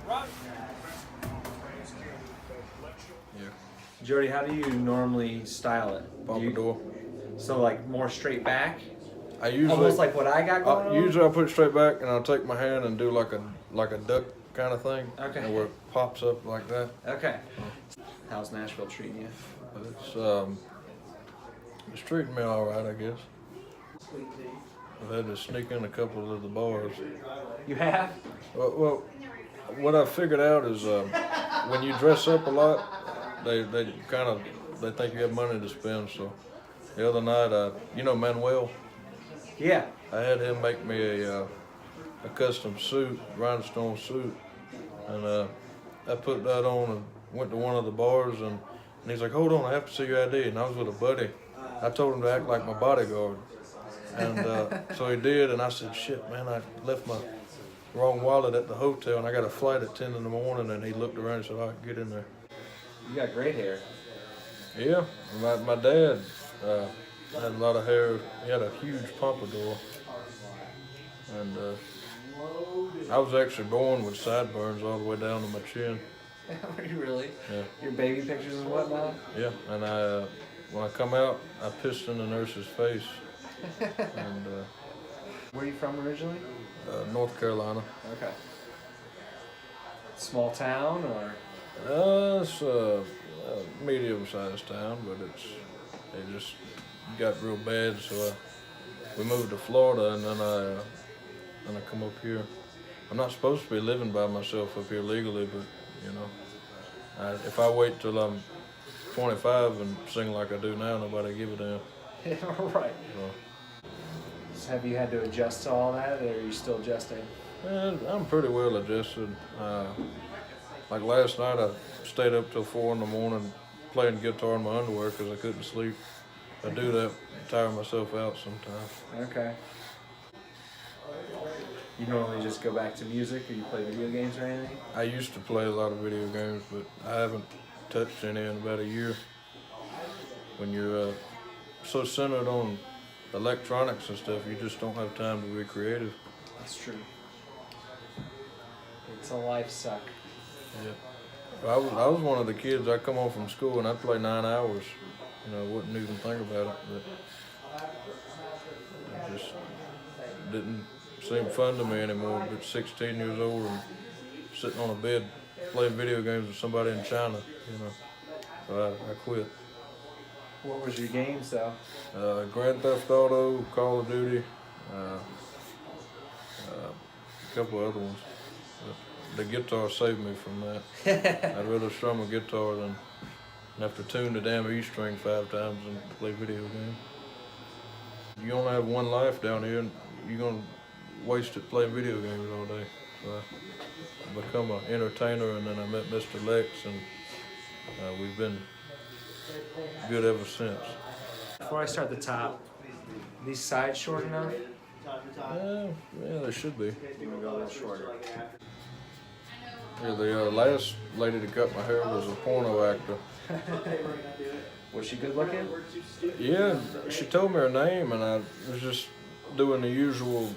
Yeah. Jody, how do you normally style it? Pompadour. So like more straight back? I usually Almost like what I got going on? Usually I put it straight back and I'll take my hand and do like a duck kind of thing. Okay. And where it pops up like that. Okay. How's Nashville treating you? It's treating me all right, I guess. I've had to sneak in a couple of the bars. You have? Well, what I figured out is when you dress up a lot, they think you have money to spend. So the other night, you know Manuel? Yeah. I had him make me a custom suit, rhinestone suit, and I put that on and went to one of the bars, and he's like, "Hold on, I have to see your ID." And I was with a buddy. I told him to act like my bodyguard, and so he did. And I said, "Shit, man, I left my wrong wallet at the hotel, and I got a flight at 10 in the morning." And he looked around and said, "All right, get in there." You got great hair. Yeah, my dad had a lot of hair. He had a huge pompadour, and I was actually born with sideburns all the way down to my chin. Were you really? Yeah. Your baby pictures and whatnot? Yeah, and when I come out, I pissed in the nurse's face. And Where are you from originally? North Carolina. Okay. Small town or? It's a medium-sized town, but it just got real bad, so we moved to Florida, and then I come up here. I'm not supposed to be living by myself up here legally, but you know, if I wait till I'm 25 and sing like I do now, nobody give a damn. Yeah, right. So, Have you had to adjust to all that, or are you still adjusting? I'm pretty well adjusted. Like last night, I stayed up till 4 in the morning playing guitar in my underwear because I couldn't sleep. I do that, tire myself out sometimes. Okay. You normally just go back to music, or you play video games or anything? I used to play a lot of video games, but I haven't touched any in about a year. When you're so centered on electronics and stuff, you just don't have time to be creative. That's true. It's a life suck. Yeah. I was one of the kids. I come home from school and I'd play 9 hours. You know, wouldn't even think about it, but it just didn't seem fun to me anymore. But 16 years old and sitting on a bed playing video games with somebody in China, you know. So I quit. What was your games though? Grand Theft Auto, Call of Duty, a couple other ones. But the guitar saved me from that. I'd rather strum a guitar than have to tune the damn E string 5 times and play video games. You only have one life down here, and you're gonna waste it playing video games all day. So I become an entertainer, and then I met Mr. Lex, and we've been good ever since. Before I start the top, these sides short enough? Yeah, they should be. You want to go a little shorter? Yeah, the last lady that cut my hair was a porno actor. Was she good looking? Yeah, she told me her name, and I was just doing the usual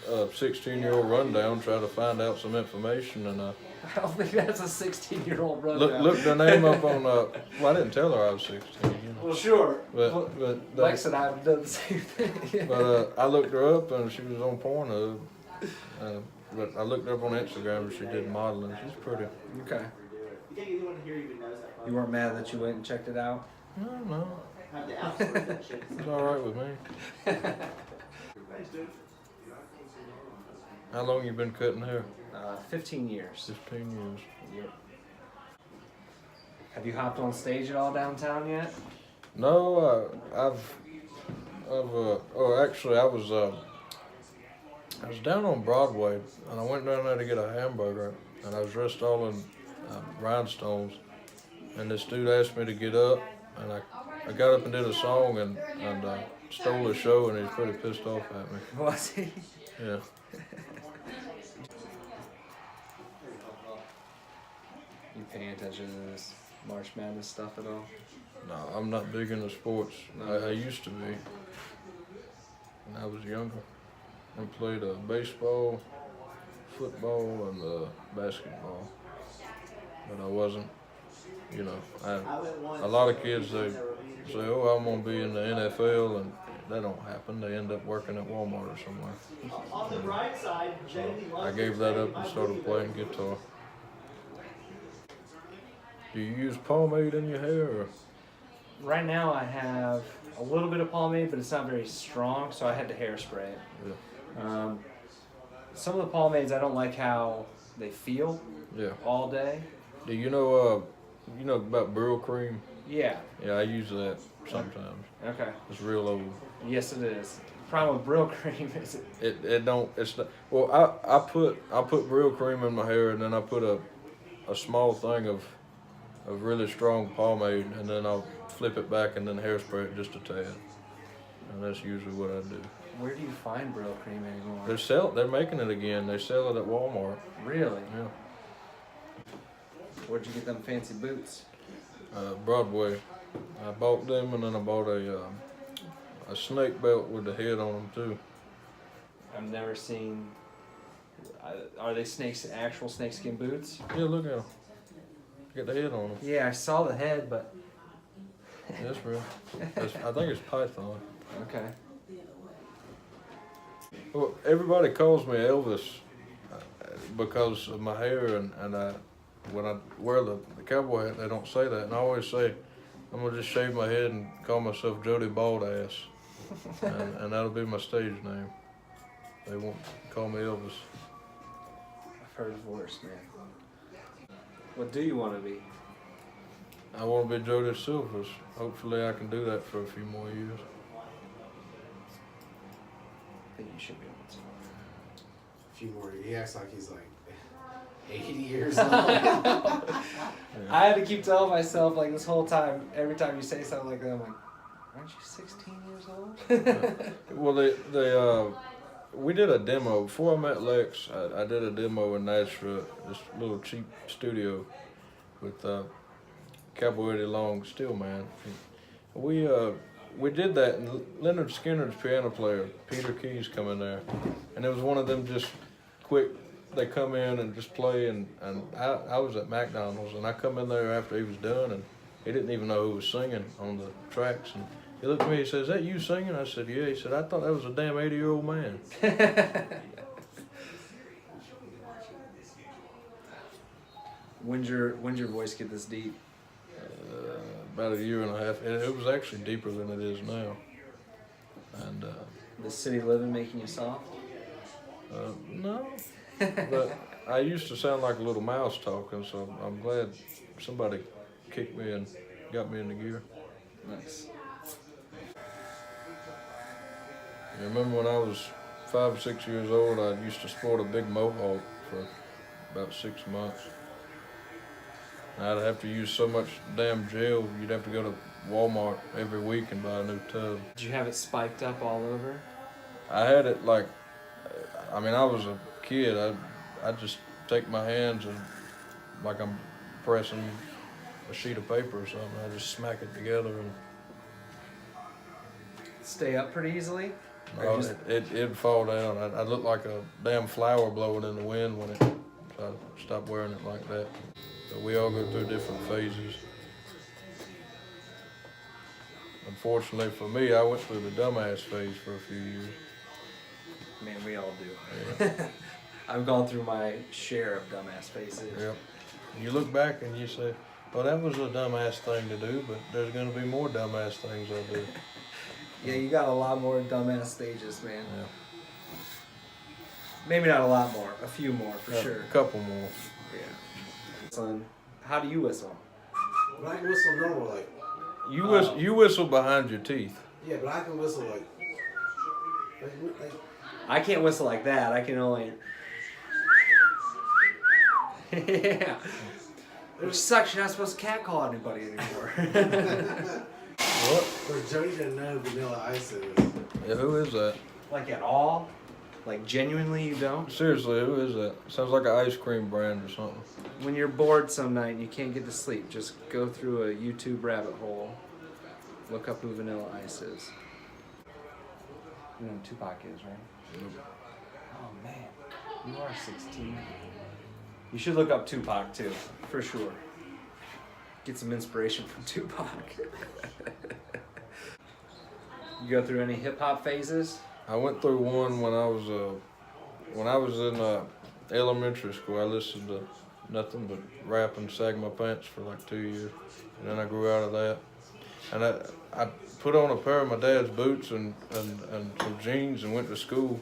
16-year-old rundown, trying to find out some information, and I don't think that's a 16-year-old rundown. looked her name up on. Well, I didn't tell her I was 16. You know. Well, sure. But Lex and I have done the same thing. But I looked her up, and she was on Pornhub. But I looked her up on Instagram, and she did modeling. She's pretty. Okay. You weren't mad that you went and checked it out? No. It's all right with me. How long you been cutting hair? 15 years. 15 years. Yep. Have you hopped on stage at all downtown yet? No, actually, I was down on Broadway, and I went down there to get a hamburger, and I was dressed all in rhinestones, and this dude asked me to get up, and I got up and did a song, and stole the show, and he's pretty pissed off at me. Was he? Yeah. You paying attention to this March Madness stuff at all? No, I'm not big into sports. No. I used to be when I was younger. I played baseball, football and basketball, but I wasn't. You know, a lot of kids they say, "Oh, I'm gonna be in the NFL," and that don't happen. They end up working at Walmart or somewhere. On the bright side, So I gave that up and started playing guitar. Do you use pomade in your hair? Or? Right now I have a little bit of pomade, but it's not very strong, so I had to hairspray it. Yeah. Some of the pomades I don't like how they feel. Yeah. All day. Do you know about Brylcream? Yeah. Yeah, I use that sometimes. Okay. It's real old. Yes, it is. The problem with Brylcream is It don't. It's not. Well, I put Brylcream in my hair, and then I put a small thing of really strong pomade, and then I'll flip it back and then hairspray it just a tad. And that's usually what I do. Where do you find Brylcream anymore? They're making it again. They sell it at Walmart. Really? Yeah. Where'd you get them fancy boots? Broadway. I bought them, and then I bought a snake belt with the head on them too. I've never seen. Are they actual snakeskin boots? Yeah, look at them. Get the head on them. Yeah, I saw the head, but. Yeah, that's real. I think it's python. Okay. Well, everybody calls me Elvis because of my hair, and when I wear the cowboy hat, they don't say that. And I always say, I'm going to just shave my head and call myself Joedi Bald Ass. and that'll be my stage name. They won't call me Elvis. I've heard of worse, man. What do you want to be? I want to be Joedi Silvers. Hopefully I can do that for a few more years. I think you should be able to. A few more. He acts like he's like 80 years old. I had to keep telling myself like this whole time, every time you say something like that, I'm like, aren't you 16 years old? Well, we did a demo. Before I met Lex, I did a demo in Nashville, this little cheap studio with Cowboy Eddie Long, Stillman. We did that, and Leonard Skinner's piano player, Peter Keys, come in there, and it was one of them just quick. They come in and just play, and I was at McDonald's, and I come in there after he was done, and he didn't even know who was singing on the tracks, and he looked at me, he said, "Is that you singing?" I said, "Yeah." He said, "I thought that was a damn 80-year-old man." When's your voice get this deep? About a year and a half, and it was actually deeper than it is now. And The city living making you soft? no, but I used to sound like a little mouse talking, so I'm glad somebody kicked me and got me in the gear. Nice. You remember when I was 5 or 6 years old, I used to sport a big mohawk for about 6 months. I'd have to use so much damn gel, you'd have to go to Walmart every week and buy a new tub. Did you have it spiked up all over? I had it like, I mean, I was a kid. I'd just take my hands and like I'm pressing a sheet of paper or something. I just smack it together and Stay up pretty easily? it'd fall down. I'd look like a damn flower blowing in the wind when so I stopped wearing it like that. So we all go through different phases. Unfortunately for me, I went through the dumbass phase for a few years. Man, we all do. Yeah. I've gone through my share of dumbass phases. Yep. You look back and you say, well, that was a dumbass thing to do, but there's going to be more dumbass things I'll do. Yeah, you got a lot more dumbass stages, man. Yeah. Maybe not a lot more, a few more for sure. A couple more. Yeah. Son, how do you whistle? But I can whistle normal, like. You whistle behind your teeth. Yeah, but I can whistle like I can't whistle like that. I can only. Yeah. Which sucks. You're not supposed to catcall anybody anymore. What? For Joey to know Vanilla Ice is. Yeah, who is that? Like at all? Like genuinely you don't? Seriously, who is that? Sounds like an ice cream brand or something. When you're bored some night and you can't get to sleep, just go through a YouTube rabbit hole. Look up who Vanilla Ice is. You know who Tupac is, right? Nope. Oh man. You are 16. You should look up Tupac too, for sure. Get some inspiration from Tupac. You go through any hip hop phases? I went through one when I was in elementary school. I listened to nothing but rap and sag my pants for like 2 years, and then I grew out of that. And I put on a pair of my dad's boots and some jeans and went to school.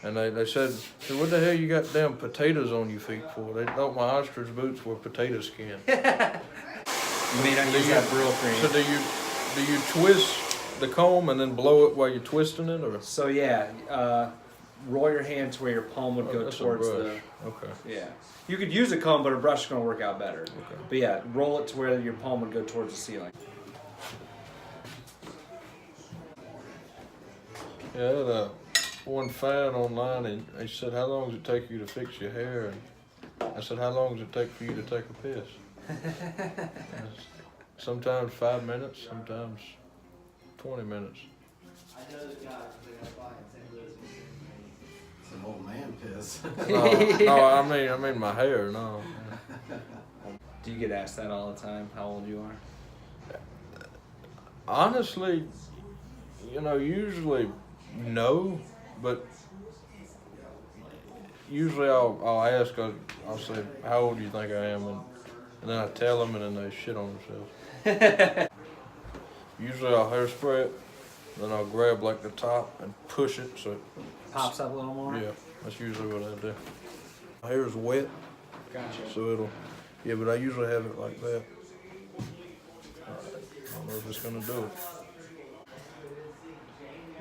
And they said, what the hell you got damn potatoes on your feet for? They thought my ostrich boots were potato skin. You may not use that Brylcream. So do you twist the comb and then blow it while you're twisting it, or? So yeah, roll your hand to where your palm would go That's towards a the. brush. Okay. Yeah, you could use a comb, but a brush is gonna work out better. Okay. But yeah, roll it to where your palm would go towards the ceiling. Yeah, I had one fan online, and he said, "How long does it take you to fix your hair?" And I said, "How long does it take for you to take a piss?" Sometimes 5 minutes, sometimes 20 minutes. Some old man piss. No, I mean my hair. No. Do you get asked that all the time? How old you are? Honestly, usually no, but usually I'll ask. I'll say, "How old do you think I am?" And then I tell them, and then they shit on themselves. Usually I'll hairspray it, then I'll grab like the top and push it so it Pops up a little more? Yeah, that's usually what I do. My hair is wet, Gotcha. so but I usually have it like that. I don't know if it's gonna do it.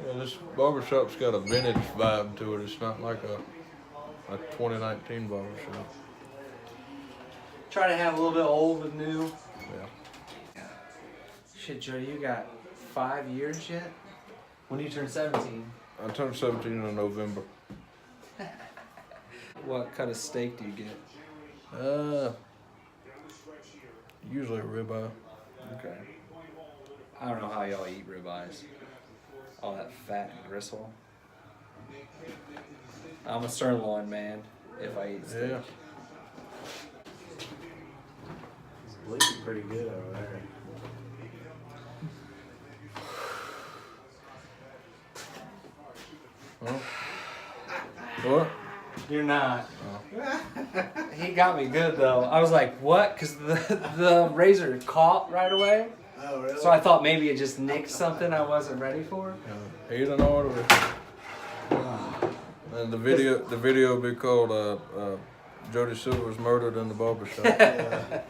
Yeah, this barbershop's got a vintage vibe to it. It's not like a 2019 barbershop. Try to have a little bit old with new. Yeah. Shit, Joe, you got 5 years yet? When do you turn 17? I turned 17 in November. What kind of steak do you get? Usually a ribeye. Okay. I don't know how y'all eat ribeyes. All that fat and gristle. I'm a sirloin man if I eat steak. Yeah. It's bleeding pretty good over there. Huh? What? You're not. Oh. He got me good though. I was like, what? Because the razor caught right away. Oh, really? So I thought maybe it just nicked something I wasn't ready for. Eat an artery. And the video will be called Joedi Silvers murdered in the barbershop. Yeah.